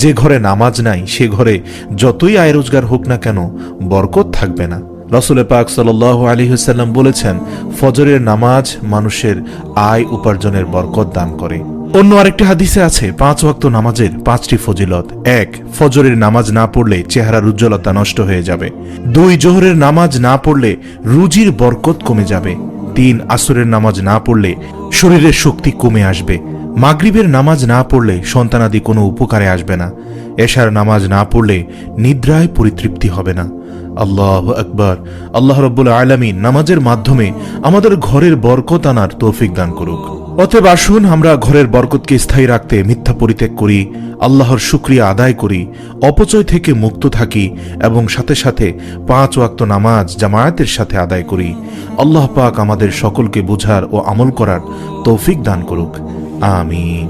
যে ঘরে নামাজ নাই সে ঘরে যতই আয় রোজগার হোক না কেন বরকত থাকবে না। রাসূল পাক সাল্লাল্লাহু আলাইহি ওয়াসাল্লাম বলেছেন, ফজরের নামাজ মানুষের আয় উপার্জনের বরকত দান করে। অন্য আরেকটি হাদিসে আছে 5 ওয়াক্ত নামাজের 5টি ফজিলত। 1, ফজরের নামাজ না পড়লে চেহারার উজ্জ্বলতা নষ্ট হয়ে যাবে। 2, জোহরের নামাজ না পড়লে রুজির বরকত কমে যাবে। 3, আসরের নামাজ না পড়লে শরীরের শক্তি কমে আসবে। মাগরিবের নামাজ না পড়লে সন্তানাদি কোনো উপকারে আসবে না। এশার নামাজ না পড়লে নিদ্রায় পরিতৃপ্তি হবে না। আল্লাহু আকবার। আল্লাহ রাব্বুল আলামিন নামাজের মাধ্যমে আমাদের ঘরের বরকত আনার তৌফিক দান করুক। অতএব আসুন আমরা ঘরের বরকতকে স্থায়ী রাখতে মিথ্যা পরিত্যাগ করি, আল্লাহর শুকরিয়া আদায় করি, অপচয় থেকে মুক্ত থাকি এবং সাথে সাথে 5 ওয়াক্ত নামাজ জামায়াতের সাথে আদায় করি। আল্লাহ পাক আমাদের সকলকে বুঝার ও আমল করার তৌফিক দান করুক। আমিন।